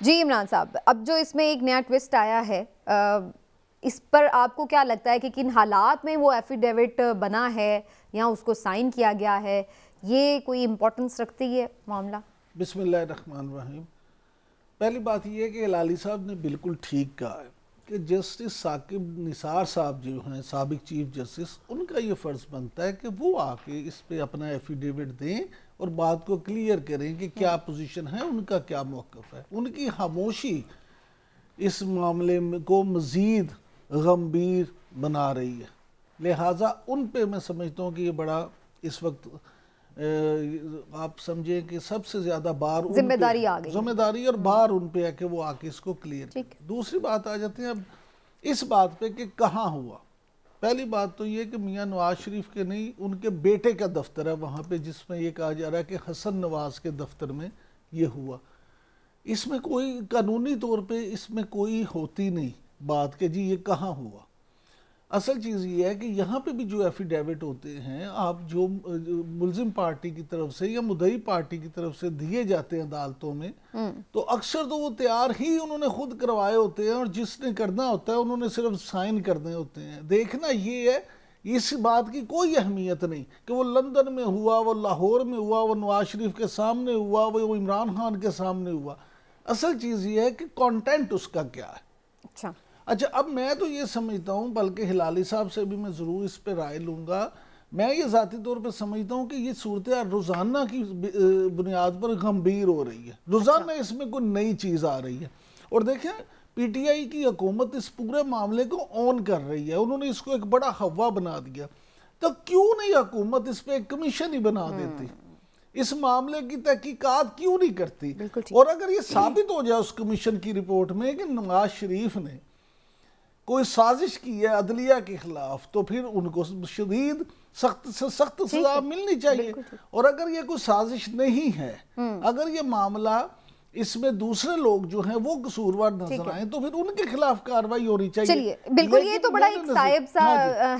جی عمران صاحب، اب جو اس میں ایک نیا ٹوسٹ آیا ہے، اس پر آپ کو کیا لگتا ہے کہ کن حالات میں وہ ایفیڈیوٹ بنا ہے یا اس کو سائن کیا گیا ہے، یہ کوئی امپورٹنس رکھتی ہے معاملہ؟ بسم اللہ الرحمن الرحیم۔ پہلی بات یہ ہے کہ ہلالی صاحب نے بالکل ٹھیک کہا ہے کہ جسٹس ثاقب نثار صاحب جو ہیں سابق چیف جسٹس، ان کا یہ فرض بنتا ہے کہ وہ آ کے اس پہ اپنا ایفیڈیوٹ دیں اور بات کو کلیئر کریں کہ کیا پوزیشن ہے، ان کا کیا موقف ہے۔ ان کی خاموشی اس معاملے کو مزید غمگین بنا رہی ہے، لہٰذا ان پہ میں سمجھتا ہوں کہ یہ بڑا اس وقت آپ سمجھیں کہ سب سے زیادہ بار ذمہ داری آ گئی، ذمہ داری اور بار ان پہ ہے کہ وہ آ کے اس کو کلیئر۔ دوسری بات آ جاتی ہے اب اس بات پہ کہ کہاں ہوا۔ پہلی بات تو یہ کہ میاں نواز شریف کے نہیں، ان کے بیٹے کا دفتر ہے وہاں پہ، جس میں یہ کہا جا رہا ہے کہ حسن نواز کے دفتر میں یہ ہوا۔ اس میں کوئی قانونی طور پہ اس میں کوئی ہوتی نہیں بات کہ جی یہ کہاں ہوا۔ اصل چیز یہ ہے کہ یہاں پہ بھی جو ایفیڈیوٹ ہوتے ہیں، آپ جو ملزم پارٹی کی طرف سے یا مدعی پارٹی کی طرف سے دیے جاتے ہیں عدالتوں میں، تو اکثر تو وہ تیار ہی انہوں نے خود کروائے ہوتے ہیں، اور جس نے کرنا ہوتا ہے انہوں نے صرف سائن کرنے ہوتے ہیں۔ دیکھنا یہ ہے، اس بات کی کوئی اہمیت نہیں کہ وہ لندن میں ہوا، وہ لاہور میں ہوا، وہ نواز شریف کے سامنے ہوا، وہ عمران خان کے سامنے ہوا۔ اصل چیز یہ ہے کہ کانٹینٹ اس کا کیا ہے۔ اچھا، اب میں تو یہ سمجھتا ہوں، بلکہ ہلالی صاحب سے بھی میں ضرور اس پہ رائے لوں گا، میں یہ ذاتی طور پہ سمجھتا ہوں کہ یہ صورتحال روزانہ کی بنیاد پر گمبھیر ہو رہی ہے، روزانہ اس میں کوئی نئی چیز آ رہی ہے۔ اور دیکھیں پی ٹی آئی کی حکومت اس پورے معاملے کو آن کر رہی ہے، انہوں نے اس کو ایک بڑا ہوا بنا دیا، تو کیوں نہیں حکومت اس پہ ایک کمیشن ہی بنا دیتی، اس معاملے کی تحقیقات کیوں نہیں کرتی؟ اور اگر یہ ثابت ہو جائے اس کمیشن کی رپورٹ میں کہ نواز شریف نے کوئی سازش کی ہے عدلیہ کے خلاف، تو پھر ان کو شدید سخت سے سخت سزا ملنی چاہیے۔ اور اگر یہ کوئی سازش نہیں ہے، اگر یہ معاملہ اس میں دوسرے لوگ جو ہیں وہ قصوروار نظر آئیں، تو پھر ان کے خلاف کارروائی ہونی چاہیے۔ چلیے بالکل، یہ تو بڑا ایک صائب سا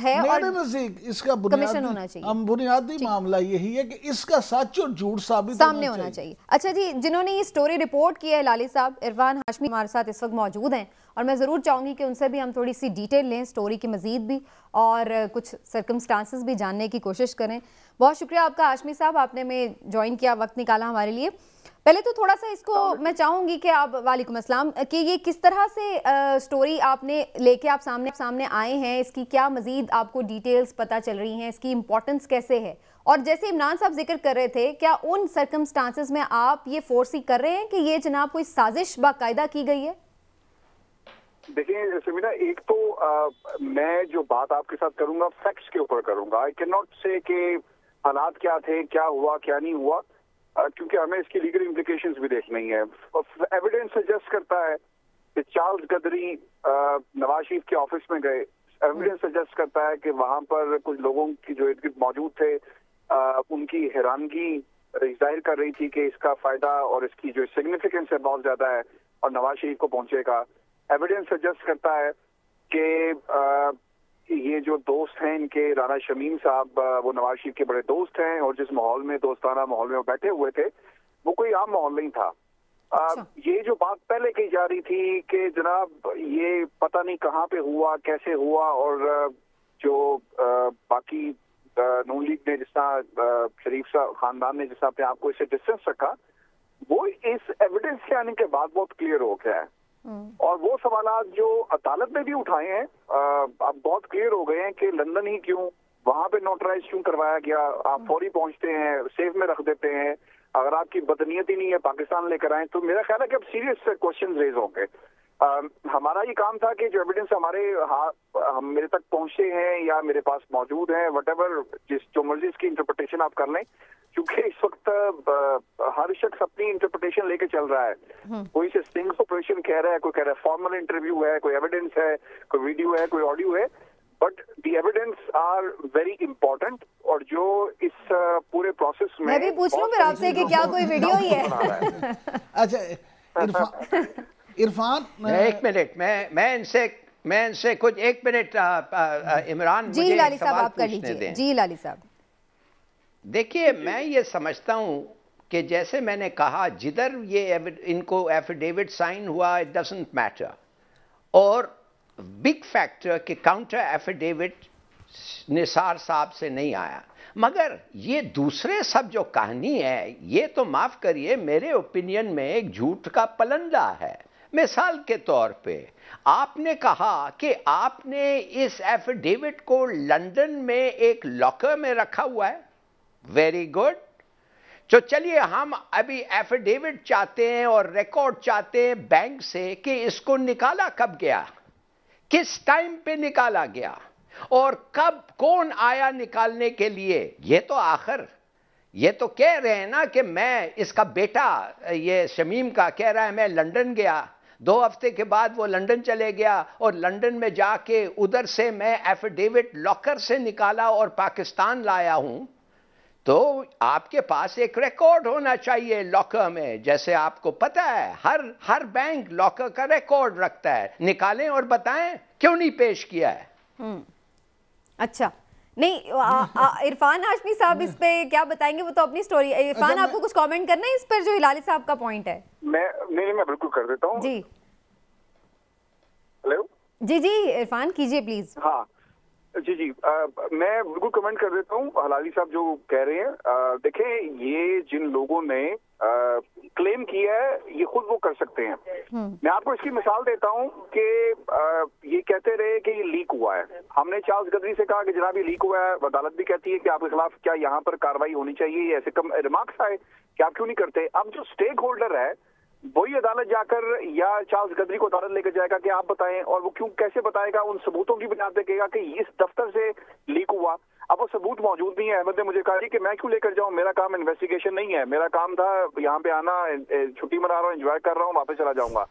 ہے، اور میرے نزدیک اس کا بنیادی معاملہ یہی ہے کہ اس کا سچ اور جھوٹ ثابت سامنے ہونا چاہیے۔ اچھا جی، جنہوں نے یہ سٹوری رپورٹ کی ہے ہلالی صاحب، عرفان ہاشمی ہمارے ساتھ اس وقت موجود ہیں، اور میں ضرور چاہوں گی کہ ان سے بھی ہم تھوڑی سی ڈیٹیل لیں سٹوری کی مزید بھی، اور کچھ سرکمسٹانسز بھی جاننے کی کوشش کریں۔ بہت شکریہ آپ کا ہاشمی صاحب، آپ نے میں جوائن کیا، وقت نکالا ہمارے لیے۔ پہلے تو تھوڑا سا اس کو میں چاہوں گی کہ آپ، وعلیکم السلام، کہ یہ کس طرح سے سٹوری آپ نے لے کے آپ سامنے آئے ہیں، اس کی کیا مزید آپ کو ڈیٹیلز پتہ چل رہی ہیں، اس کی امپورٹنس کیسے ہے، اور جیسے عمران صاحب ذکر کر رہے تھے، کیا ان سرکمسٹانسز میں آپ یہ فورسی کر رہے ہیں کہ یہ جناب کوئی سازش باقاعدہ کی گئی ہے؟ دیکھیں سمیرہ، ایک تو میں جو بات آپ کے ساتھ کروں گا فیکٹس کے اوپر کروں گا۔ آئی کین ناٹ سے کہ حالات کیا تھے، کیا ہوا، کیا نہیں ہوا، کیونکہ ہمیں اس کی لیگل امپلیکیشنز بھی دیکھنی ہے۔ ایویڈنس سجیسٹ کرتا ہے کہ چارلز قدری نواز شریف کے آفس میں گئے، ایویڈنس سجیسٹ کرتا ہے کہ وہاں پر کچھ لوگوں کی جو ارد گرد موجود تھے، ان کی حیرانگی ظاہر کر رہی تھی کہ اس کا فائدہ اور اس کی جو سگنیفیکنس ہے بہت زیادہ ہے اور نواز شریف کو پہنچے گا۔ ایویڈنس سجیسٹ کرتا ہے کہ یہ جو دوست ہیں ان کے، رانا شمیم صاحب، وہ نواز شریف کے بڑے دوست ہیں، اور جس ماحول میں، دوستانہ ماحول میں وہ بیٹھے ہوئے تھے، وہ کوئی عام ماحول نہیں تھا۔ یہ جو بات پہلے کہی جا رہی تھی کہ جناب یہ پتہ نہیں کہاں پہ ہوا، کیسے ہوا، اور جو باقی نون لیگ نے جس طرح شریف صاحب خاندان نے جس طرح اپنے آپ کو اس سے ڈسٹینس رکھا، وہ اس ایویڈنس کے آنے کے بعد بہت کلیئر ہو گیا ہے۔ اور وہ سوالات جو عدالت میں بھی اٹھائے ہیں اب بہت کلیئر ہو گئے ہیں کہ لندن ہی کیوں، وہاں پہ نوٹرائز کیوں کروایا گیا، آپ فوری پہنچتے ہیں، سیف میں رکھ دیتے ہیں، اگر آپ کی بدنیتی نہیں ہے پاکستان لے کر آئیں، تو میرا خیال ہے کہ اب سیریس کوشچن ریز ہوں گے۔ ہمارا یہ کام تھا کہ جو ایویڈنس میرے تک پہنچے ہیں یا میرے پاس موجود ہیں، وٹ ایور، جو مرضی اس کی انٹرپریٹیشن آپ کر لیں، کیونکہ اس وقت ہر شخص اپنی انٹرپریٹیشن لے کے چل رہا ہے، کوئی سے سٹنگ آپریشن کہہ رہا ہے، کوئی کہہ رہا ہے فارمل انٹرویو ہے، کوئی ایویڈنس ہے، کوئی ویڈیو ہے، کوئی آڈیو ہے، but the evidence are very important. اور جو اس پورے پروسیس میں بھی پوچھ لوں پھر آپ سے کہ کیا کوئی ویڈیو ہی ہے؟ اچھا عرفان، ایک منٹ، میں ان سے کچھ ایک منٹ، عمران جی ہلالی صاحب آپ کر لیجئے۔ جی ہلالی صاحب، دیکھیے میں یہ سمجھتا ہوں کہ جیسے میں نے کہا جدھر یہ ان کو ایفیڈیوٹ سائن ہوا اٹ ڈزنٹ میٹر، اور بگ فیکٹر کہ کاؤنٹر ایفیڈیوٹ نثار صاحب سے نہیں آیا. مگر یہ دوسرے سب جو کہانی ہے یہ تو معاف کریے میرے اوپینین میں ایک جھوٹ کا پلندہ ہے. مثال کے طور پہ آپ نے کہا کہ آپ نے اس ایفیڈیوٹ کو لندن میں ایک لاکر میں رکھا ہوا ہے. Very good. تو چلیے ہم ابھی ایفیڈیوٹ چاہتے ہیں اور ریکارڈ چاہتے ہیں بینک سے کہ اس کو نکالا کب گیا، کس ٹائم پہ نکالا گیا، اور کب کون آیا نکالنے کے لیے. یہ تو آخر یہ تو کہہ رہے ہیں نا کہ میں اس کا بیٹا یہ شمیم کا کہہ رہا ہے میں لندن گیا، 2 ہفتے کے بعد وہ لندن چلے گیا اور لندن میں جا کے ادھر سے میں ایفیڈیوٹ لاکر سے نکالا اور پاکستان لایا ہوں. تو آپ کے پاس ایک ریکارڈ ہونا چاہیے لاکر میں، جیسے آپ کو پتا ہے ہر بینک لاکر کا ریکارڈ رکھتا ہے. نکالیں اور بتائیں کیوں نہیں پیش کیا ہے. اچھا نہیں عرفان ہاشمی صاحب اس پہ کیا بتائیں گے، وہ تو اپنی سٹوری. عرفان آپ کو کچھ کامنٹ کرنا ہے اس پر جو ہلالی صاحب کا پوائنٹ ہے؟ میں بالکل کر دیتا ہوں. جی ہیلو جی عرفان کیجئے پلیز. ہاں جی میں بالکل کمنٹ کر دیتا ہوں. ہلالی صاحب جو کہہ رہے ہیں، دیکھیں یہ جن لوگوں نے کلیم کیا ہے یہ خود وہ کر سکتے ہیں. میں آپ کو اس کی مثال دیتا ہوں کہ یہ کہتے رہے کہ یہ لیک ہوا ہے. ہم نے چارلس گدری سے کہا کہ جناب یہ لیک ہوا ہے، عدالت بھی کہتی ہے کہ آپ کے خلاف کیا یہاں پر کاروائی ہونی چاہیے، ایسے کم ریمارکس آئے کہ آپ کیوں نہیں کرتے. اب جو اسٹیک ہولڈر ہے وہی عدالت جا کر یا چارلس گدری کو عدالت لے کر جائے گا کہ آپ بتائیں، اور وہ کیوں کیسے بتائے گا؟ ان ثبوتوں کی بنیاد پہ کہے گا کہ اس دفتر سے لیک ہوا. اب وہ ثبوت موجود نہیں ہے. احمد نے مجھے کہا کہ میں کیوں لے کر جاؤں، میرا کام انویسٹیگیشن نہیں ہے، میرا کام تھا یہاں پہ آنا، چھٹی منا رہا ہوں، انجوائے کر رہا ہوں، واپس چلا جاؤں گا.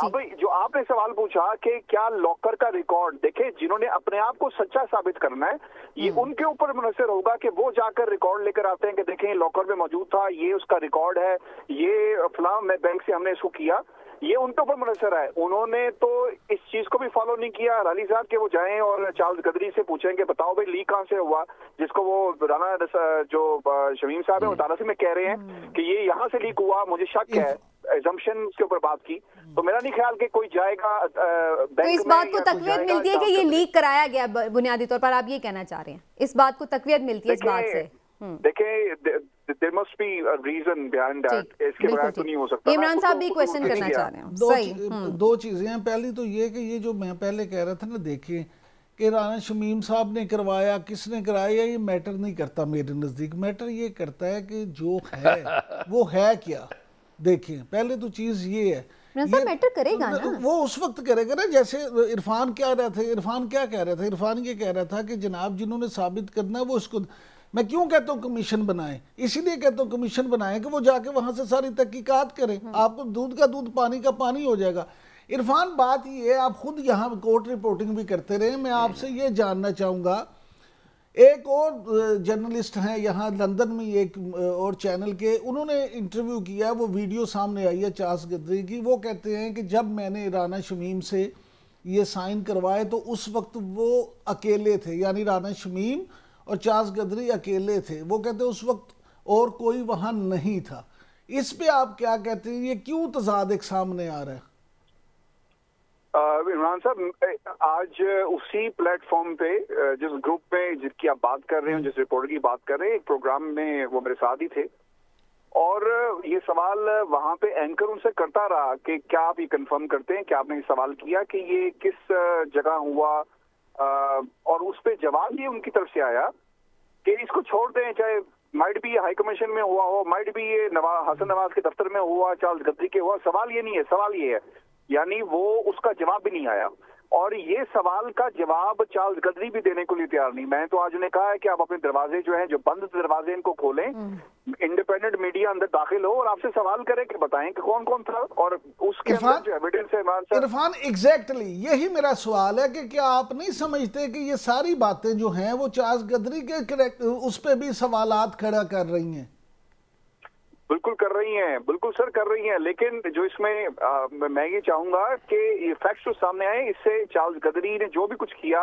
اب جو آپ نے سوال پوچھا کہ کیا لاکر کا ریکارڈ، دیکھیں جنہوں نے اپنے آپ کو سچا ثابت کرنا ہے یہ ان کے اوپر منحصر ہوگا کہ وہ جا کر ریکارڈ لے کر آتے ہیں کہ دیکھیں لاکر میں موجود تھا، یہ اس کا ریکارڈ ہے، یہ فلاں میں بینک سے ہم نے اس کو کیا. یہ ان کے اوپر منحصر ہے. انہوں نے تو اس چیز کو بھی فالو نہیں کیا ہلالی صاحب کہ وہ جائیں اور چارلس گدری سے پوچھیں کہ بتاؤ بھائی لیک کہاں سے ہوا، جس کو وہ رانا جو شمیم صاحب ہیں عدالت میں کہہ رہے ہیں کہ یہ یہاں سے لیک ہوا، مجھے شک ہے. ایزمپشن کے اوپر بات کی تو میرا نہیں خیال کہ کوئی جائے گا تو اس بات کو تقویت ملتی ہے کہ یہ لیک کرایا گیا بنیادی طور پر، آپ یہ کہنا چاہ رہے ہیں اس بات کو تقویت ملتی ہے اس بات سے؟ دیکھیں there must be a reason behind that. اس کے بغیر تو نہیں ہو سکتا. عمران صاحب بھی کوشچن کرنا چاہ رہے ہیں. دو چیزیں ہیں. پہلی تو یہ کہ یہ جو میں پہلے کہہ رہا تھا نا، دیکھیں کہ رانا شمیم صاحب نے کروایا، کس نے کرایا، یہ میٹر نہیں کرتا میرے نزدیک. میٹر یہ کرتا ہے کہ جو ہے وہ ہے کیا. دیکھیں پہلے تو چیز یہ ہے میٹر کرے گا نا، وہ اس وقت کرے گا نا. جیسے عرفان کیا کہہ رہا تھا، عرفان یہ کہہ رہا تھا کہ جناب جنہوں نے ثابت کرنا ہے وہ اس کو، میں کیوں کہتا ہوں کمیشن بنائیں، اسی لیے کہتا ہوں کمیشن بنائیں کہ وہ جا کے وہاں سے ساری تحقیقات کریں. آپ کو دودھ کا دودھ پانی کا پانی ہو جائے گا. عرفان بات یہ ہے، آپ خود یہاں کورٹ رپورٹنگ بھی کرتے رہے. میں آپ سے یہ جاننا چاہوں گا، ایک اور جرنلسٹ ہیں یہاں لندن میں، ایک اور چینل کے، انہوں نے انٹرویو کیا، وہ ویڈیو سامنے آئی ہے چارلس گدری کی. وہ کہتے ہیں کہ جب میں نے رانا شمیم سے یہ سائن کروائے تو اس وقت وہ اکیلے تھے، یعنی رانا شمیم اور چارلس گدری اکیلے تھے. وہ کہتے ہیں اس وقت اور کوئی وہاں نہیں تھا. اس پہ آپ کیا کہتے ہیں، یہ کیوں تضاد ایک سامنے آ رہا ہے؟ عمران صاحب آج اسی پلیٹ فارم پہ جس گروپ میں جس کی آپ بات کر رہے ہیں، جس رپورٹ کی بات کر رہے ہیں، ایک پروگرام میں وہ میرے ساتھ ہی تھے اور یہ سوال وہاں پہ اینکر ان سے کرتا رہا کہ کیا آپ یہ کنفرم کرتے ہیں، کیا آپ نے یہ سوال کیا کہ یہ کس جگہ ہوا، اور اس پہ جواب یہ ان کی طرف سے آیا کہ اس کو چھوڑ دیں، چاہے مائٹ بھی یہ ہائی کمیشن میں ہوا ہو، مائٹ بھی یہ حسن نواز کے دفتر میں ہوا، چارلس گدری کے ہوا، سوال یہ نہیں ہے، سوال یہ ہے. یعنی وہ اس کا جواب بھی نہیں آیا، اور یہ سوال کا جواب چارلس گدری بھی دینے کو لیے تیار نہیں. میں تو آج انہیں کہا ہے کہ آپ اپنے دروازے جو ہیں، جو بند دروازے ان کو کھولیں، انڈیپینڈنٹ میڈیا اندر داخل ہو اور آپ سے سوال کرے کہ بتائیں کہ کون کون تھا، اور اس کے اندر جو ایویڈنس ہے. عرفان ایگزیکٹلی یہی میرا سوال ہے کہ کیا آپ نہیں سمجھتے کہ یہ ساری باتیں جو ہیں وہ چارلس گدری کے اس پہ بھی سوالات کھڑا کر رہی ہیں؟ بالکل کر رہی ہیں، بالکل سر کر رہی ہیں، لیکن جو اس میں یہ چاہوں گا کہ یہ فیکٹس جو سامنے آئے، اس سے چارلس گدری نے جو بھی کچھ کیا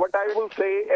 What I will say,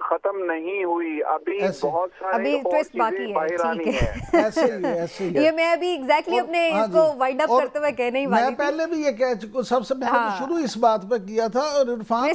ختم نہیں ہوئی, ابھی بہت سارے اور چیزیں باہر آنی ہیں. ایسے ہی یہ میں ابھی ایگزیکٹلی اپنے اس کو وائنڈ اپ کرتے ہوئے کہنے ہی والی تھی. میں پہلے بھی یہ کہہ چکا, سب سے میں نے شروع اس بات پہ کیا تھا. اور عرفان,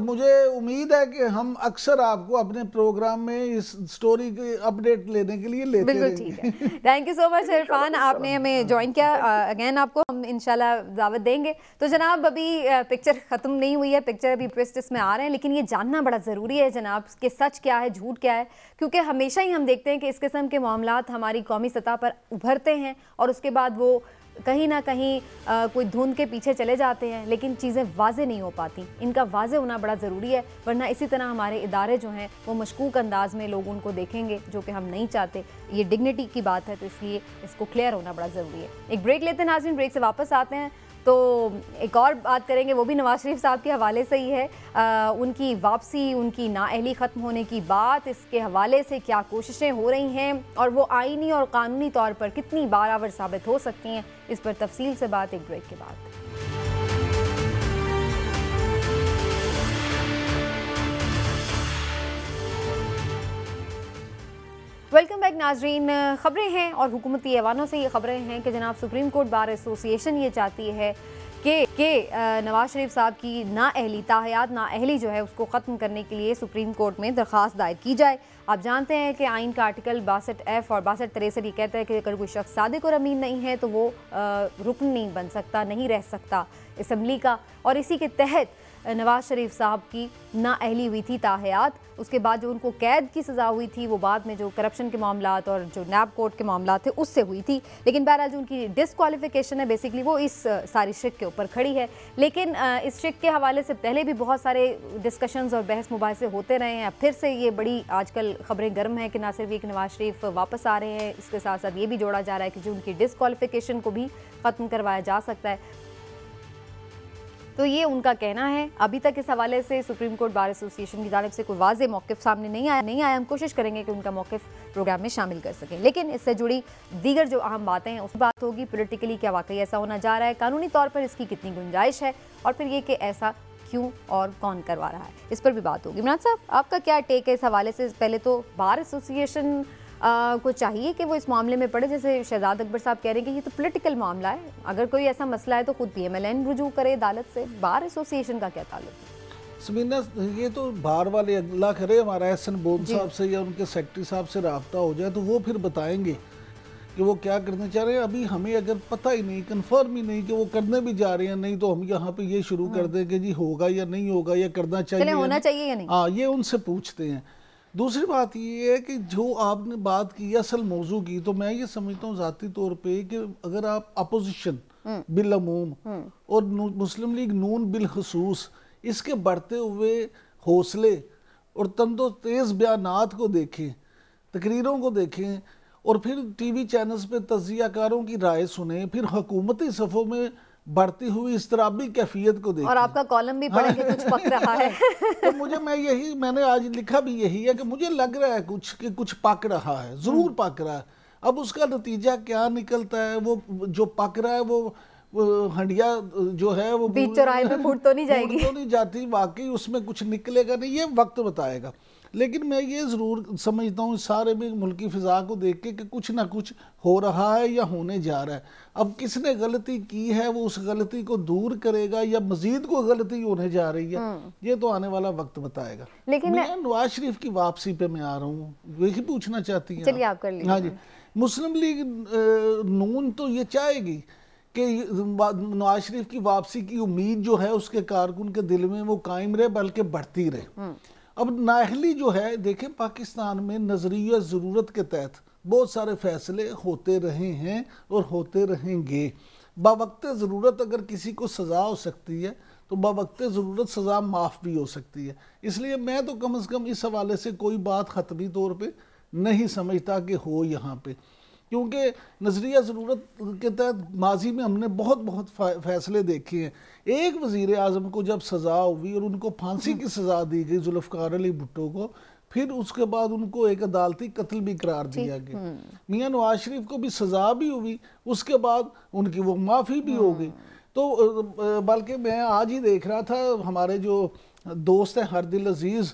مجھے امید ہے کہ ہم اکثر آپ کو اپنے پروگرام میں اس سٹوری کی اپڈیٹ لینے کے لیے لیتے رہیں گے. بالکل ٹھیک ہے. تھینک یو سو مچ عرفان, آپ نے ہمیں جوائن کیا. اگین آپ کو ہم انشاءاللہ دعوت دیں گے. تو جناب ابھی پکچر ختم نہیں ہوئی ہے, پکچر ابھی ٹویسٹ اس میں آ رہے ہیں, لیکن یہ جاننا بڑا ضروری ہے جناب کہ سچ کیا ہے, جھوٹ کیا ہے, کیونکہ ہمیشہ ہی ہم دیکھتے ہیں کہ اس قسم کے معاملات ہماری قومی سطح پر ابھرتے ہیں اور اس کے بعد وہ کہیں نہ کہیں کوئی دھند کے پیچھے چلے جاتے ہیں, لیکن چیزیں واضح نہیں ہو پاتی. ان کا واضح ہونا بڑا ضروری ہے, ورنہ اسی طرح ہمارے ادارے جو ہیں وہ مشکوک انداز میں لوگ ان کو دیکھیں گے, جو کہ ہم نہیں چاہتے. یہ ڈگنیٹی کی بات ہے, تو اس لیے اس کو کلیئر ہونا بڑا ضروری ہے. ایک بریک لیتے ہیں ناظرین, بریک سے واپس آتے ہیں تو ایک اور بات کریں گے, وہ بھی نواز شریف صاحب کے حوالے سے ہی ہے. ان کی واپسی, ان کی نااہلی ختم ہونے کی بات, اس کے حوالے سے کیا کوششیں ہو رہی ہیں اور وہ آئینی اور قانونی طور پر کتنی بارآور ثابت ہو سکتی ہیں, اس پر تفصیل سے بات ایک بریک کے بعد. ویلکم بیک ناظرین. خبریں ہیں اور حکومتی ایوانوں سے یہ خبریں ہیں کہ جناب سپریم کورٹ بار ایسوسی ایشن یہ چاہتی ہے کہ نواز شریف صاحب کی نااہلی, تاحیات نااہلی جو ہے اس کو ختم کرنے کے لیے سپریم کورٹ میں درخواست دائر کی جائے. آپ جانتے ہیں کہ آئین کا آرٹیکل 62F اور 62-63 یہ کہتا ہے کہ اگر کوئی شخص صادق اور امین نہیں ہے تو وہ رکن نہیں بن سکتا, نہیں رہ سکتا اسمبلی کا. اور اسی کے تحت نواز شریف صاحب کی نااہلی ہوئی تھی تاحیات. اس کے بعد جو ان کو قید کی سزا ہوئی تھی وہ بعد میں جو کرپشن کے معاملات اور جو نیب کورٹ کے معاملات تھے اس سے ہوئی تھی. لیکن بہرحال جو ان کی ڈسکوالیفیکیشن ہے بیسیکلی وہ اس ساری شرک کے اوپر کھڑی ہے. لیکن اس شرک کے حوالے سے پہلے بھی بہت سارے ڈسکشنز اور بحث مباحثے ہوتے رہے ہیں. پھر سے یہ بڑی آج کل خبریں گرم ہیں کہ نہ صرف یہ کہ نواز شریف واپس آ رہے ہیں, اس کے ساتھ ساتھ یہ بھی جوڑا جا رہا ہے کہ جو ان کی ڈسکوالیفیکیشن کو بھی ختم کروایا جا سکتا ہے. تو یہ ان کا کہنا ہے. ابھی تک اس حوالے سے سپریم کورٹ بار ایسوسی ایشن کی جانب سے کوئی واضح موقف سامنے نہیں آیا. ہم کوشش کریں گے کہ ان کا موقف پروگرام میں شامل کر سکیں, لیکن اس سے جڑی دیگر جو اہم باتیں ہیں اس بات ہوگی پولیٹیکلی کیا واقعی ایسا ہونا جا رہا ہے, قانونی طور پر اس کی کتنی گنجائش ہے, اور پھر یہ کہ ایسا کیوں اور کون کروا رہا ہے, اس پر بھی بات ہوگی. عمران صاحب آپ کا کیا ٹیک ہے اس حوالے سے؟ پہلے تو بار ایسوسی ایشن کو چاہیے کہ وہ اس معاملے میں پڑے, جیسے شہزاد اکبر صاحب کہہ رہے ہیں کہ یہ تو پولیٹیکل معاملہ ہے, اگر کوئی ایسا مسئلہ ہے تو خود PMLN رجوع کرے عدالت سے. بار ایسوسی ایشن کا کیا تعلق ہے؟ سمینہ, یہ تو بار والے اللہ کرے ہمارا احسن بون صاحب سے یا ان کے سیکرٹری صاحب سے رابطہ ہو جائے تو وہ پھر بتائیں گے کہ وہ کیا کرنے چاہ رہے ہیں. ابھی ہمیں اگر پتہ ہی نہیں, کنفرم ہی نہیں کہ وہ کرنے بھی جا رہے ہیں, نہیں تو ہم یہاں پہ یہ شروع کر دیں کہ جی ہوگا یا نہیں ہوگا, یا کرنا چاہیے ہونا چاہیے یا نہیں. ہاں, یہ ان سے پوچھتے ہیں. دوسری بات یہ ہے کہ جو آپ نے بات کی اصل موضوع کی, تو میں یہ سمجھتا ہوں ذاتی طور پہ کہ اگر آپ اپوزیشن بالعموم اور مسلم لیگ نون بالخصوص اس کے بڑھتے ہوئے حوصلے اور تند و تیز بیانات کو دیکھیں, تقریروں کو دیکھیں, اور پھر ٹی وی چینلز پہ تجزیہ کاروں کی رائے سنیں, پھر حکومتی صفوں میں بڑھتی ہوئی اضطرابی کیفیت کو دیکھیں, اور آپ کا کالم بھی پڑھیں کہ کچھ پک رہا ہے. تو میں نے آج لکھا بھی یہی ہے کہ مجھے لگ رہا ہے کہ کچھ پک رہا ہے, ضرور پک رہا ہے. اب اس کا نتیجہ کیا نکلتا ہے, وہ جو پک رہا ہے وہ ہنڈیا جو ہے وہ بیچ چوراہے میں پھوٹ تو نہیں جائے گی, تو نہیں جاتی, واقعی اس میں کچھ نکلے گا نہیں, یہ وقت بتائے گا. لیکن میں یہ ضرور سمجھتا ہوں اس سارے میں ملکی فضا کو دیکھ کے کہ کچھ نہ کچھ ہو رہا ہے یا ہونے جا رہا ہے. اب کس نے غلطی کی ہے وہ اس غلطی کو دور کرے گا یا مزید کوئی غلطی ہونے جا رہی ہے, یہ تو آنے والا وقت بتائے گا. لیکن میں نواز شریف کی واپسی پہ میں آ رہا ہوں, وہی پوچھنا چاہتی ہیں. چلیے آپ کر لیجیے. ہاں جی, مسلم لیگ نون تو یہ چاہے گی کہ نواز شریف کی واپسی کی امید جو ہے اس کے کارکن کے دل میں وہ قائم رہے, بلکہ بڑھتی رہے. اب نااہلی جو ہے, دیکھیں پاکستان میں نظریہ ضرورت کے تحت بہت سارے فیصلے ہوتے رہے ہیں اور ہوتے رہیں گے. باوقت ضرورت اگر کسی کو سزا ہو سکتی ہے تو باوقت ضرورت سزا معاف بھی ہو سکتی ہے. اس لیے میں تو کم از کم اس حوالے سے کوئی بات حتمی طور پہ نہیں سمجھتا کہ ہو یہاں پہ, کیونکہ نظریہ ضرورت کے تحت ماضی میں ہم نے بہت فیصلے دیکھے ہیں. ایک وزیر اعظم کو جب سزا ہوئی اور ان کو پھانسی کی سزا دی گئی ذوالفقار علی بھٹو کو, پھر اس کے بعد ان کو ایک عدالتی قتل بھی قرار دیا گیا. میاں نواز شریف کو بھی سزا بھی ہوئی, اس کے بعد ان کی وہ معافی بھی ہو گئی. تو بلکہ میں آج ہی دیکھ رہا تھا, ہمارے جو دوست ہیں ہردل عزیز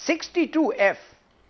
62F,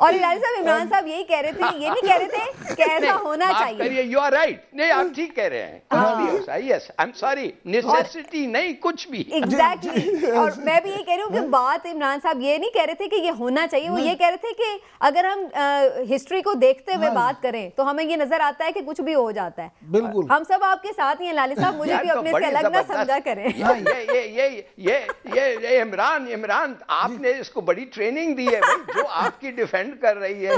اور ہلالی صاحب عمران صاحب یہی کہہ رہے تھے, یہ نہیں کہہ رہے تھے کہ ایسا ہونا چاہیے. یو آر رائٹ, نہیں آپ ٹھیک کہہ رہے ہیں. یس آئی ایم سوری, نیسیسٹی نہیں کچھ بھی. ایگزیکٹلی. اور میں بھی یہ کہہ رہی ہوں کہ بات عمران صاحب یہ نہیں کہہ رہے تھے کہ یہ ہونا چاہیے, وہ یہ کہہ رہے تھے کہ اگر ہم ہسٹری کو دیکھتے ہوئے بات کریں تو ہمیں یہ نظر آتا ہے کہ کچھ بھی ہو جاتا ہے. بالکل ہم سب آپ کے ساتھ ہی ہیں ہلالی صاحب, مجھے بھی اپنے سے الگ نہ سمجھا کریں. یہ عمران آپ نے اس کو بڑی ٹریننگ دی ہے بھائی, جو آپ کی ڈیفینڈ کر رہی ہے.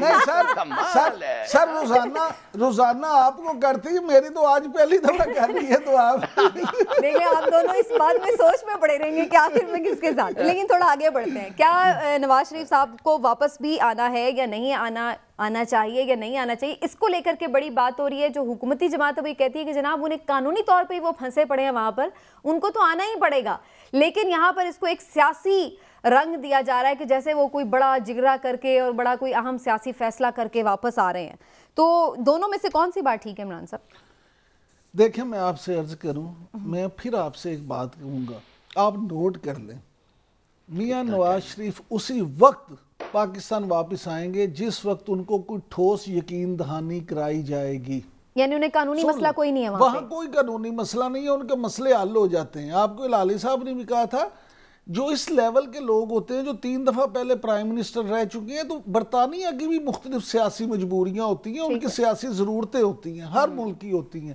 سر روزانہ آپ کو کرتی, میری تو آج پہلی دفعہ کر رہی ہے, تو آپ دیکھیں آپ دونوں اس بات میں سوچ میں پڑے رہیں گے کہ آخر میں کس کے ساتھ. لیکن تھوڑا آگے بڑھتے ہیں. کیا نواز شریف صاحب کو واپس بھی آنا ہے یا نہیں آنا چاہیے یا نہیں آنا چاہیے, اس کو لے کر کے بڑی بات ہو رہی ہے. جو حکومتی جماعت ہے وہ کہتی ہے کہ جناب انہیں قانونی طور پہ وہ پھنسے پڑے ہیں وہاں پر, ان کو تو آنا ہی پڑے گا, لیکن یہاں پر اس کو ایک سیاسی رنگ دیا جا رہا ہے کہ جیسے وہ کوئی بڑا جگرا کر کے اور بڑا کوئی اہم سیاسی فیصلہ کر کے واپس آ رہے ہیں. تو دونوں میں سے کون سی بات ٹھیک ہے عمران صاحب؟ دیکھیں میں آپ سے عرض کروں, میں پھر آپ سے ایک بات کہوں گا, آپ نوٹ کر لیں, میاں نواز شریف اسی وقت پاکستان واپس آئیں گے جس وقت ان کو کوئی ٹھوس یقین دہانی کرائی جائے گی. یعنی انہیں قانونی مسئلہ کوئی نہیں ہے وہاں کوئی قانونی مسئلہ نہیں ہے, ان کے مسئلے حل ہو جاتے ہیں. آپ کو ہلالی صاحب نے بھی کہا تھا, جو اس لیول کے لوگ ہوتے ہیں جو 3 دفعہ پہلے پرائم منسٹر رہ چکے ہیں, تو برطانیہ کی بھی مختلف سیاسی مجبوریاں ہوتی ہیں, ان کی سیاسی ضرورتیں ہوتی ہیں, ہر ملک کی ہوتی ہیں.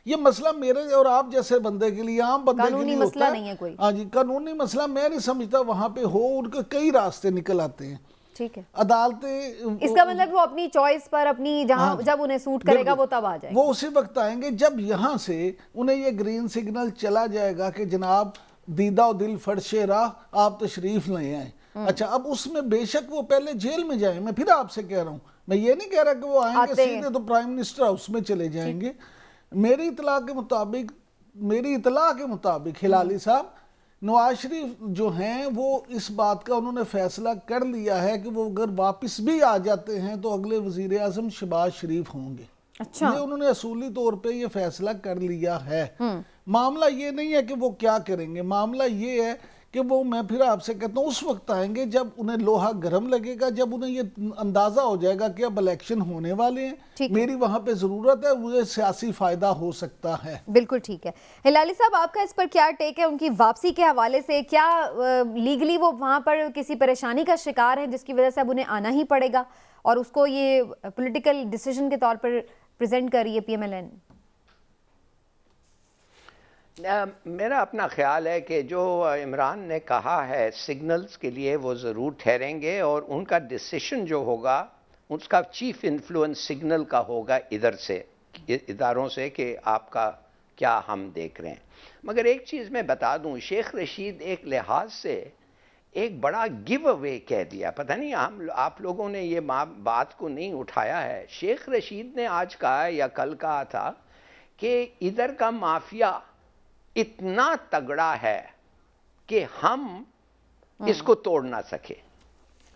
یہ مسئلہ میرے اور آپ جیسے بندے کے لیے, عام بندے کے لیے مسئلہ ہوتا نہیں ہے کوئی. ہاں جی, قانونی مسئلہ میں نہیں سمجھتا وہاں پہ ہو, ان کے کئی راستے نکل آتے ہیں. ٹھیک ہے, عدالتیں, اس کا مطلب وہ اپنی چوائس پر اپنی جہاں جب انہیں سوٹ کرے گا وہ تب آ جائے گا. وہ اسی وقت آئیں گے جب یہاں سے انہیں یہ گرین سگنل چلا جائے گا کہ جناب دیدہ و دل فرش راہ آپ تشریف لے آئیں. اچھا, اب اس میں بے شک وہ پہلے جیل میں جائیں, میں پھر آپ سے کہہ رہا ہوں, میں یہ نہیں کہہ رہا کہ وہ آئیں گے سیدھے تو پرائم منسٹر ہاؤس میں چلے جائیں گے. میری اطلاع کے مطابق ہلالی صاحب, نواز شریف جو ہیں وہ اس بات کا انہوں نے فیصلہ کر لیا ہے کہ وہ اگر واپس بھی آ جاتے ہیں تو اگلے وزیر اعظم شہباز شریف ہوں گے. یہ انہوں نے اصولی طور پہ یہ فیصلہ کر لیا ہے. معاملہ یہ نہیں ہے کہ وہ کیا کریں گے, معاملہ یہ ہے کہ وہ, میں پھر آپ سے کہتا ہوں, اس وقت آئیں گے جب انہیں لوہا گرم لگے گا, جب انہیں یہ اندازہ ہو جائے گا کہ اب الیکشن ہونے والے ہیں, میری وہاں پہ ضرورت ہے, مجھے سیاسی فائدہ ہو سکتا ہے. بالکل ٹھیک ہے. ہلالی صاحب آپ کا اس پر کیا ٹیک ہے ان کی واپسی کے حوالے سے؟ کیا لیگلی وہ وہاں پر کسی پریشانی کا شکار ہے جس کی وجہ سے اب انہیں آنا ہی پڑے گا, اور اس کو یہ پولیٹیکل ڈیسیژن کے طور پر پریزنٹ کر رہی ہے پی ایم ایل این؟ میرا اپنا خیال ہے کہ جو عمران نے کہا ہے سگنلز کے لیے وہ ضرور ٹھہریں گے, اور ان کا ڈیسیشن جو ہوگا اس کا چیف انفلوئنس سگنل کا ہوگا ادھر سے, اداروں سے, کہ آپ کا کیا ہم دیکھ رہے ہیں. مگر ایک چیز میں بتا دوں, شیخ رشید ایک لحاظ سے ایک بڑا گیو اوے کہہ دیا, پتہ نہیں آپ لوگوں نے یہ بات کو نہیں اٹھایا ہے. شیخ رشید نے آج کہا یا کل کہا تھا کہ ادھر کا مافیا اتنا تگڑا ہے کہ ہم اس کو توڑ نہ سکے.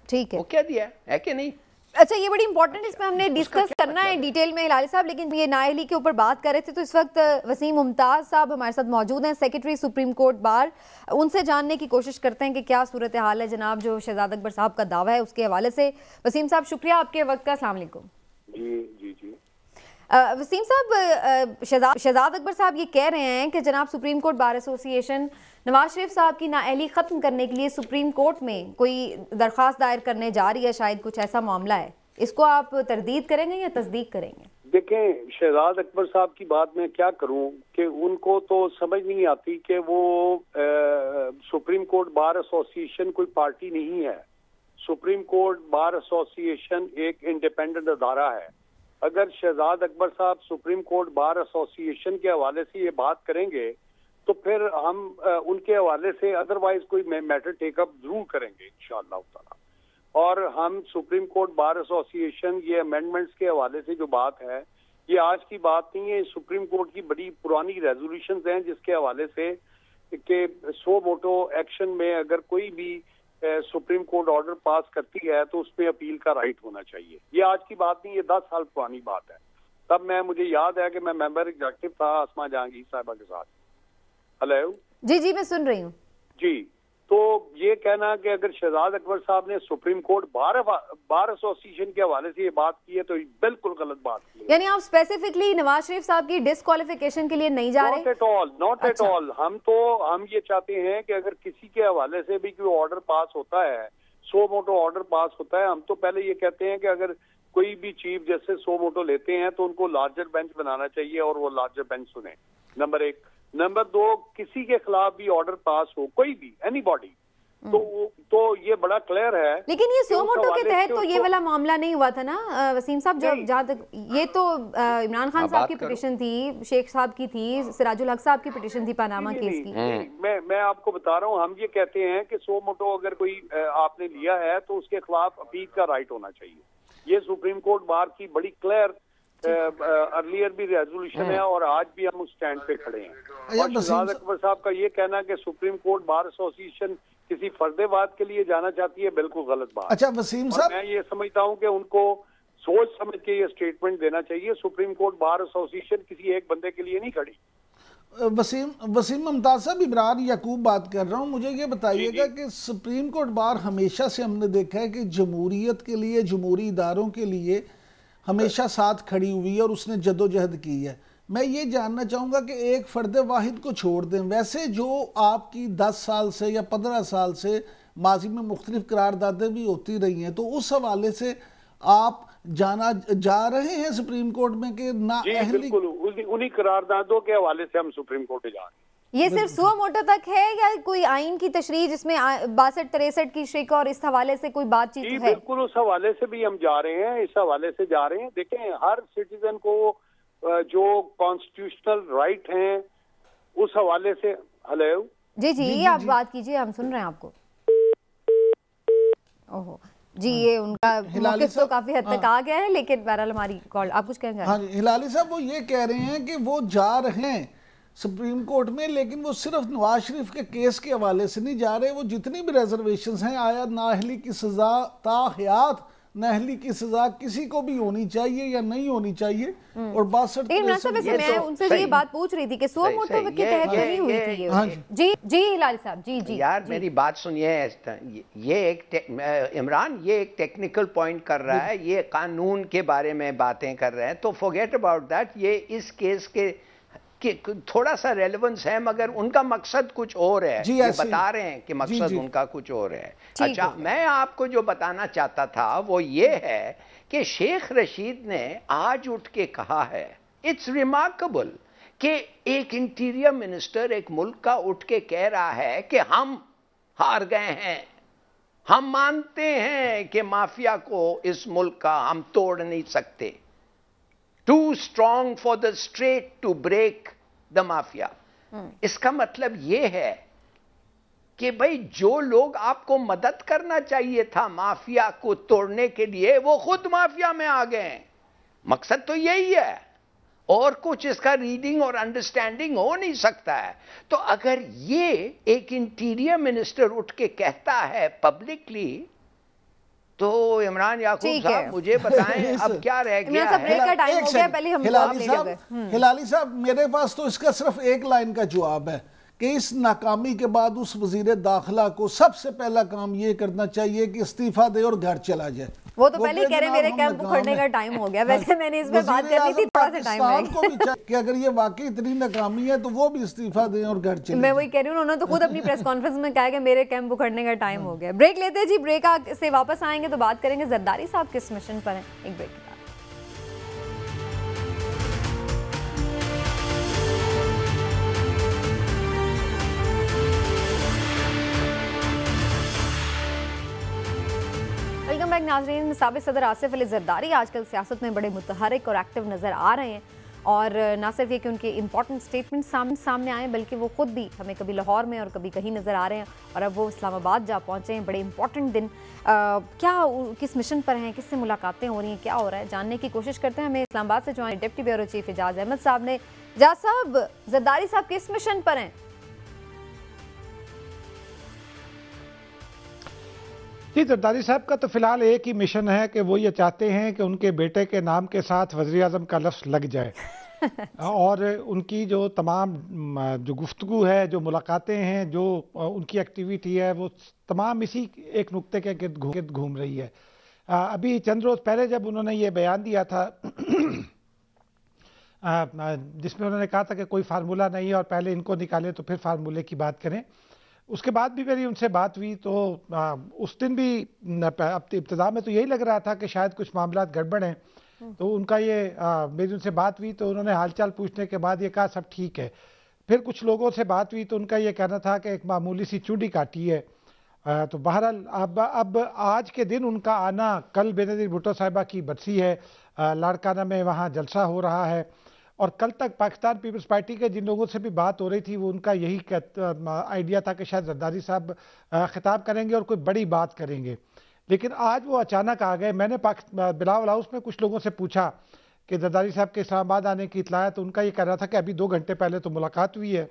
ٹھیک ہے, وہ کہہ دیا ہے کہ نہیں؟ اچھا, یہ بڑی امپورٹنٹ, اس میں ہم نے ڈسکس کرنا ہے ڈیٹیل میں ہلالی صاحب, لیکن یہ نااہلی کے اوپر بات کر رہے تھے تو اس وقت وسیم ممتاز صاحب ہمارے ساتھ موجود ہیں, سیکرٹری سپریم کورٹ بار. ان سے جاننے کی کوشش کرتے ہیں کہ کیا صورتحال ہے جناب جو شہزاد اکبر صاحب کا دعویٰ ہے اس کے حوالے سے. وسیم صاحب شکریہ آپ کے وقت کا, السلام علیکم. جی وسیم صاحب, شہزاد اکبر صاحب یہ کہہ رہے ہیں کہ جناب سپریم کورٹ بار ایسوسی ایشن نواز شریف صاحب کی نااہلی ختم کرنے کے لیے سپریم کورٹ میں کوئی درخواست دائر کرنے جا رہی ہے, شاید کچھ ایسا معاملہ ہے. اس کو آپ تردید کریں گے یا تصدیق کریں گے؟ دیکھیں, شہزاد اکبر صاحب کی بات میں کیا کروں کہ ان کو تو سمجھ نہیں آتی کہ وہ سپریم کورٹ بار ایسوسی ایشن کوئی پارٹی نہیں ہے. سپریم کورٹ بار ایسوسی ایشن ایک انڈیپینڈنٹ ادارہ ہے. اگر شہزاد اکبر صاحب سپریم کورٹ بار ایسوسی ایشن کے حوالے سے یہ بات کریں گے تو پھر ہم ان کے حوالے سے ادروائز کوئی میٹر ٹیک اپ ضرور کریں گے انشاءاللہ تعالی. اور ہم سپریم کورٹ بار ایسوسی ایشن یہ امینڈمنٹس کے حوالے سے جو بات ہے یہ آج کی بات نہیں ہے, سپریم کورٹ کی بڑی پرانی ریزولوشنز ہیں جس کے حوالے سے کہ سو موٹو ایکشن میں اگر کوئی بھی سپریم کورٹ آرڈر پاس کرتی ہے تو اس میں اپیل کا رائٹ ہونا چاہیے. یہ آج کی بات نہیں, یہ 10 سال پرانی بات ہے. تب مجھے یاد ہے کہ میں ممبر ایگزیکٹو تھا اسما جہانگیر صاحبہ کے ساتھ. ہلو, جی میں سن رہی ہوں. جی, تو یہ کہنا کہ اگر شہزاد اکبر صاحب نے سپریم کورٹ بار ایسوسیشن کے حوالے سے یہ بات کی ہے تو بالکل غلط بات کی ہے. یعنی آپ اسپیسیفکلی نواز شریف صاحب کی ڈسکوالیفیکیشن کے لیے نہیں جا رہے؟ Not at all. ہم یہ چاہتے ہیں کہ اگر کسی کے حوالے سے بھی کوئی آرڈر پاس ہوتا ہے, سو موٹو آرڈر پاس ہوتا ہے, ہم تو پہلے یہ کہتے ہیں کہ اگر کوئی بھی چیف جسٹس سو موٹو لیتے ہیں تو ان کو لارجر بینچ بنانا چاہیے اور وہ لارجر بینچ سنیں. نمبر 1. نمبر 2, کسی کے خلاف بھی آرڈر پاس ہو, کوئی بھی, اینی باڈی, تو یہ بڑا کلیئر ہے. لیکن یہ سو موٹو کے تحت تو یہ والا معاملہ نہیں ہوا تھا نا وسیم صاحب, جہاں تک یہ تو عمران خان صاحب کی پٹیشن تھی, شیخ صاحب کی تھی, سراج الحق صاحب کی پٹیشن تھی پاناما کیس کی. میں آپ کو بتا رہا ہوں, ہم یہ کہتے ہیں کہ سو موٹو اگر کوئی آپ نے لیا ہے تو اس کے خلاف اپیل کا رائٹ ہونا چاہیے. یہ سپریم کورٹ بار کی بڑی کلیئر ارلیئر بھی ریزولوشن ہے اور آج بھی ہم اس سٹینڈ پہ کھڑے ہیں. اور شہزاد اکبر صاحب کا یہ کہنا کہ سپریم کورٹ بار ایسوسیشن کسی فرد واد کے لیے جانا چاہتی ہے, بالکل غلط بات. اچھا وسیم صاحب, میں یہ سمجھتا ہوں کہ ان کو سوچ سمجھ کے یہ سٹیٹمنٹ دینا چاہیے. سپریم کورٹ بار ایسوسیشن کسی ایک بندے کے لیے نہیں کھڑی. وسیم ممتاز صاحب, عمران یعقوب بات کر رہا ہوں. مجھے یہ بتائیے گا کہ سپریم کورٹ بار ہمیشہ سے ہم نے دیکھا ہے کہ جمہوریت کے لیے, جمہوری اداروں کے لیے ہمیشہ ساتھ کھڑی ہوئی ہے اور اس نے جدوجہد کی ہے. میں یہ جاننا چاہوں گا کہ ایک فرد واحد کو چھوڑ دیں, ویسے جو آپ کی 10 سال سے یا 15 سال سے ماضی میں مختلف قراردادیں بھی ہوتی رہی ہیں, تو اس حوالے سے آپ جا رہے ہیں سپریم کورٹ میں کہ نااہلی؟ بالکل انہی قراردادوں کے حوالے سے ہم سپریم کورٹ جا رہے ہیں. یہ صرف سو موٹو تک ہے یا کوئی آئین کی تشریح جس میں 62-63 کی شرک اور اس حوالے سے کوئی بات چیت ہے؟ بالکل اس حوالے سے بھی ہم جا رہے ہیں, اس حوالے سے جا رہے ہیں. دیکھیں, ہر سٹیزن کو جو کانسٹیٹیوشنل رائٹ ہیں اس حوالے سے. ہلو جی آپ بات کیجئے, ہم سن رہے ہیں آپ کو. جی یہ ان کا موقف تو کافی حد تک آ گیا ہے, لیکن بہرحال ہماری کال, آپ کچھ کہیں گے؟ ہاں جی, ہلالی صاحب وہ یہ کہہ رہے ہیں کہ وہ جا رہے ہیں سپریم کورٹ میں, لیکن وہ صرف نواز شریف کے کیس کے حوالے سے نہیں جا رہے. وہ جتنی بھی ریزرویشنز ہیں, آیا نااہلی کی سزا تا حیات نااہلی کی سزا کسی کو بھی ہونی چاہیے یا نہیں ہونی چاہیے, اور 62 میں ان سے یہ بات پوچھ رہی تھی کہ سو موٹو کے تحت نہیں ہوئی تھی. جی ہلالی صاحب, جی یار میری بات سنیے. یہ ایک عمران یہ ایک ٹیکنیکل پوائنٹ کر رہا ہے, یہ قانون کے بارے میں باتیں کر رہے ہیں, تو فورگیٹ اباؤٹ دیٹ. یہ اس کیس کے تھوڑا سا ریلیونس ہے, مگر ان کا مقصد کچھ اور ہے. یہ بتا رہے ہیں کہ مقصد ان کا کچھ اور ہے. اچھا, میں آپ کو جو بتانا چاہتا تھا وہ یہ ہے کہ شیخ رشید نے آج اٹھ کے کہا ہے, اٹس ریمارکیبل کہ ایک انٹیریئر منسٹر ایک ملک کا اٹھ کے کہہ رہا ہے کہ ہم ہار گئے ہیں, ہم مانتے ہیں کہ مافیا کو اس ملک کا ہم توڑ نہیں سکتے. Too strong for the straight to break the mafia. اس کا مطلب یہ ہے کہ بھئی جو لوگ آپ کو مدد کرنا چاہیے تھا مافیا کو توڑنے کے لیے, وہ خود مافیا میں آ گئے ہیں. مقصد تو یہی ہے, اور کچھ اس کا ریڈنگ اور انڈرسٹینڈنگ ہو نہیں سکتا ہے. تو اگر یہ ایک انٹیریئر منسٹر اٹھ کے کہتا ہے پبلکلی, تو عمران یعقوب صاحب مجھے بتائیں اب کیا رہ گیا ہے؟ ہلالی صاحب, میرے پاس تو اس کا صرف ایک لائن کا جواب ہے کہ اس ناکامی کے بعد اس وزیر داخلہ کو سب سے پہلا کام یہ کرنا چاہیے کہ استعفیٰ دے اور گھر چلا جائے. وہ تو پہلے کہہ رہے ہیں میرے کیمپ اکھڑنے کا ٹائم ہو گیا. ویسے میں نے اس میں بات کرنی تھی, تھوڑا سا ٹائم ہے کہ اگر یہ واقعی اتنی ناکامی ہے تو وہ بھی استعفیٰ دیں اور گھر چلے. میں وہی کہہ رہی ہوں, انہوں نے تو خود اپنی پریس کانفرنس میں کہا کہ میرے کیمپ اکھڑنے کا ٹائم ہو گیا. بریک لیتے ہیں جی, بریک سے واپس آئیں گے تو بات کریں گے زرداری صاحب کس مشن پر ہیں. ایک بریک. ویلکم بیک ناظرین. سابق صدر آصف علی زرداری آج کل سیاست میں بڑے متحرک اور ایکٹیو نظر آ رہے ہیں, اور نہ صرف یہ کہ ان کے امپورٹنٹ سٹیٹمنٹ سامنے آئے, بلکہ وہ خود بھی ہمیں کبھی لاہور میں اور کبھی کہیں نظر آ رہے ہیں, اور اب وہ اسلام آباد جا پہنچے ہیں. بڑے امپورٹنٹ دن, کیا کس مشن پر ہیں, کس سے ملاقاتیں ہو رہی ہیں, کیا ہو رہا ہے, جاننے کی کوشش کرتے ہیں. ہمیں اسلام آباد سے جوائن ڈپٹی بیورو چیف اعجاز احمد صاحب نے. اعجاز صاحب, زرداری صاحب کس مشن پر ہیں؟ جی, زرداری صاحب کا تو فی الحال ایک ہی مشن ہے کہ وہ یہ چاہتے ہیں کہ ان کے بیٹے کے نام کے ساتھ وزیر اعظم کا لفظ لگ جائے. اور ان کی جو تمام جو گفتگو ہے، جو ملاقاتیں ہیں، جو ان کی ایکٹیویٹی ہے، وہ تمام اسی ایک نقطے کے گرد گھوم رہی ہے۔ ابھی چند روز پہلے جب انہوں نے یہ بیان دیا تھا جس میں انہوں نے کہا تھا کہ کوئی فارمولہ نہیں ہے اور پہلے ان کو نکالیں تو پھر فارمولے کی بات کریں، اس کے بعد بھی میری ان سے بات ہوئی تو اس دن بھی ابتدا میں تو یہی لگ رہا تھا کہ شاید کچھ معاملات گڑبڑ ہیں، تو ان کا یہ میری ان سے بات ہوئی تو انہوں نے حال چال پوچھنے کے بعد یہ کہا سب ٹھیک ہے۔ پھر کچھ لوگوں سے بات ہوئی تو ان کا یہ کہنا تھا کہ ایک معمولی سی چونڈی کاٹی ہے۔ تو بہرحال اب آج کے دن ان کا آنا، کل بینظیر بھٹو صاحبہ کی برسی ہے، لاڑکانہ میں وہاں جلسہ ہو رہا ہے، اور کل تک پاکستان پیپلز پارٹی کے جن لوگوں سے بھی بات ہو رہی تھی وہ ان کا یہی آئیڈیا تھا کہ شاید زرداری صاحب خطاب کریں گے اور کوئی بڑی بات کریں گے، لیکن آج وہ اچانک آ گئے۔ میں نے بلاول ہاؤس میں کچھ لوگوں سے پوچھا کہ زرداری صاحب کے اسلام آباد آنے کی اطلاع ہے، تو ان کا یہ کہہ رہا تھا کہ ابھی 2 گھنٹے پہلے تو ملاقات ہوئی ہے۔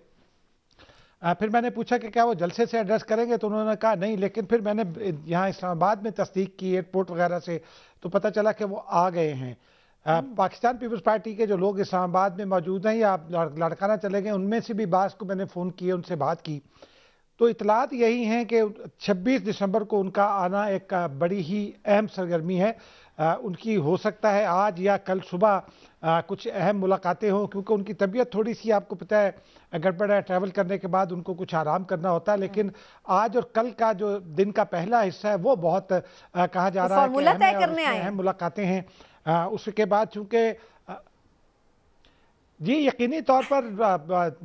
پھر میں نے پوچھا کہ کیا وہ جلسے سے ایڈریس کریں گے، تو انہوں نے کہا نہیں، لیکن پھر میں نے یہاں اسلام آباد میں تصدیق کی ایئرپورٹ وغیرہ سے تو پتہ چلا کہ وہ آ گئے ہیں۔ پاکستان پیپلز پارٹی کے جو لوگ اسلام آباد میں موجود ہیں یا لاڑکانہ چلے گئے، ان میں سے بھی بعض کو میں نے فون کیے، ان سے بات کی، تو اطلاعات یہی ہیں کہ 26 دسمبر کو ان کا آنا ایک بڑی ہی اہم سرگرمی ہے۔ ان کی ہو سکتا ہے آج یا کل صبح کچھ اہم ملاقاتیں ہوں، کیونکہ ان کی طبیعت تھوڑی سی آپ کو پتہ ہے گڑبڑ ہے، ٹریول کرنے کے بعد ان کو کچھ آرام کرنا ہوتا ہے، لیکن آج اور کل کا جو دن کا پہلا حصہ ہے وہ بہت کہا جا رہا ہے کہ اہم ملاقاتیں ہیں۔ اس کے بعد چونکہ جی یقینی طور پر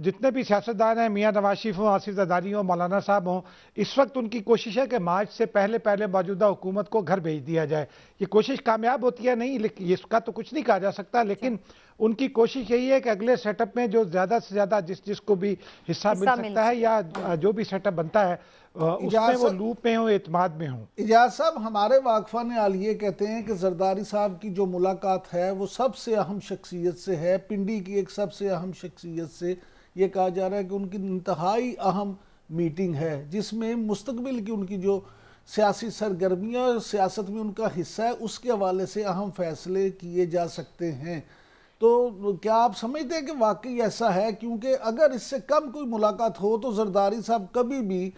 جتنے بھی سیاستدان ہیں، میاں نواز شریف ہوں، آصف زرداری ہوں، مولانا صاحب ہوں، اس وقت ان کی کوشش ہے کہ مارچ سے پہلے موجودہ حکومت کو گھر بھیج دیا جائے۔ یہ کوشش کامیاب ہوتی ہے نہیں، لیکن اس کا تو کچھ نہیں کہا جا سکتا، لیکن ان کی کوشش یہی ہے کہ اگلے سیٹ اپ میں جو زیادہ سے زیادہ جس کو بھی حصہ مل سکتا ہے یا جو بھی سیٹ اپ بنتا ہے اس میں وہ لوپ میں ہوں، اعتماد میں ہوں۔ اجاز صاحب، ہمارے واقفان حال یہ کہتے ہیں کہ زرداری صاحب کی جو ملاقات ہے وہ سب سے اہم شخصیت سے ہے، پنڈی کی ایک سب سے اہم شخصیت سے۔ یہ کہا جا رہا ہے کہ ان کی انتہائی اہم میٹنگ ہے جس میں مستقبل کی ان کی جو سیاسی سرگرمیاں اور سیاست میں ان کا حصہ ہے اس کے حوالے سے اہم فیصلے کیے جا سکتے ہیں۔ تو کیا آپ سمجھتے ہیں کہ واقعی ایسا ہے؟ کیونکہ اگر اس سے کم کوئی ملاقات ہو تو زرداری صاحب کبھی بھی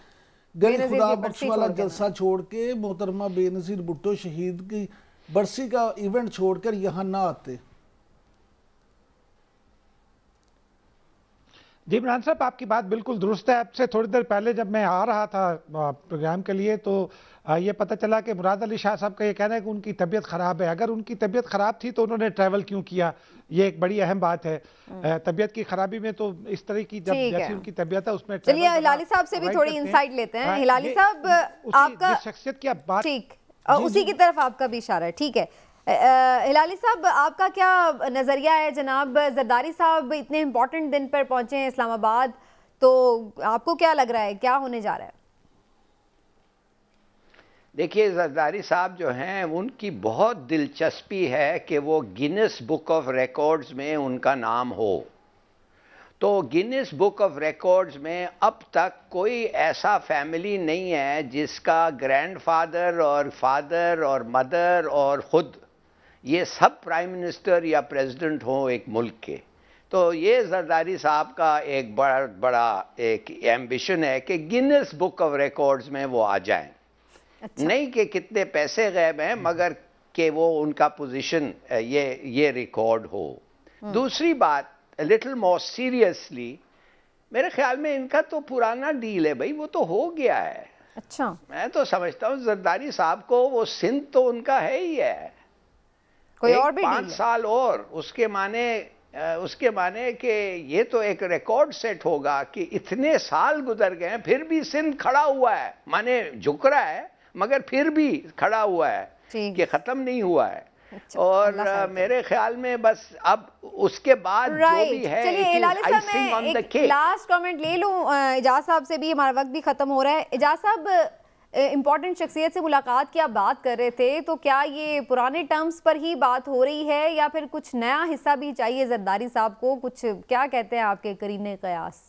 گلی خدا بخش والا جلسہ چھوڑ کے، محترمہ بے نظیر بھٹو شہید کی برسی کا ایونٹ چھوڑ کر یہاں نہ آتے۔ جی عمران صاحب، آپ کی بات بالکل درست ہے۔ اب سے تھوڑی دیر پہلے جب میں آ رہا تھا پروگرام کے لیے تو یہ پتہ چلا کہ مراد علی شاہ صاحب کا یہ کہنا ہے کہ ان کی طبیعت خراب ہے۔ اگر ان کی طبیعت خراب تھی تو انہوں نے ٹریول کیوں کیا؟ یہ ایک بڑی اہم بات ہے۔ طبیعت کی خرابی میں تو اس طرح کی جیسی ان کی طبیعت ہے اس میں چلیے ہلالی صاحب سے بھی تھوڑی انسائٹ لیتے ہیں۔ ہلالی صاحب، آپ کا شخصیت کی بات ٹھیک اسی کی طرف آپ کا بھی اشارہ ہے، ٹھیک ہے۔ ہلالی صاحب، آپ کا کیا نظریہ ہے؟ جناب زرداری صاحب اتنے امپورٹنٹ دن پر پہنچے ہیں اسلام آباد، تو آپ کو کیا لگ رہا ہے کیا ہونے جا رہا ہے؟ دیکھیے، زرداری صاحب جو ہیں ان کی بہت دلچسپی ہے کہ وہ گینس بک آف ریکارڈز میں ان کا نام ہو۔ تو گینس بک آف ریکارڈز میں اب تک کوئی ایسا فیملی نہیں ہے جس کا گرینڈ فادر اور فادر اور مدر اور خود یہ سب پرائم منسٹر یا پریزیڈنٹ ہوں ایک ملک کے۔ تو یہ زرداری صاحب کا ایک بڑا ایک ایمبیشن ہے کہ گینس بک آف ریکارڈز میں وہ آ جائیں۔ نہیں کہ کتنے پیسے غائب ہیں، مگر کہ وہ ان کا پوزیشن یہ ریکارڈ ہو۔ دوسری بات، لٹل مور سیریسلی، میرے خیال میں ان کا تو پرانا ڈیل ہے بھائی، وہ تو ہو گیا ہے۔ اچھا، میں تو سمجھتا ہوں زرداری صاحب کو وہ سندھ تو ان کا ہے ہی ہے، کوئی اور بھی 5 سال اور اس کے معنی کہ یہ تو ایک ریکارڈ سیٹ ہوگا کہ اتنے سال گزر گئے ہیں پھر بھی سندھ کھڑا ہوا ہے، مانے جھک رہا ہے مگر پھر بھی کھڑا ہوا ہے کہ ختم نہیں ہوا ہے۔ اور میرے خیال میں بس اب اس کے بعد جو بھی ہے، چلیے ہلالی صاحب میں ایک لاسٹ کامنٹ لے لوں اعجاز صاحب سے بھی، ہمارا وقت بھی ختم ہو رہا ہے۔ اعجاز صاحب، امپورٹنٹ شخصیت سے ملاقات کی آپ بات کر رہے تھے، تو کیا یہ پرانے ٹرمز پر ہی بات ہو رہی ہے یا پھر کچھ نیا حصہ بھی چاہیے زرداری صاحب کو؟ کچھ کیا کہتے ہیں آپ کے قرینے قیاس؟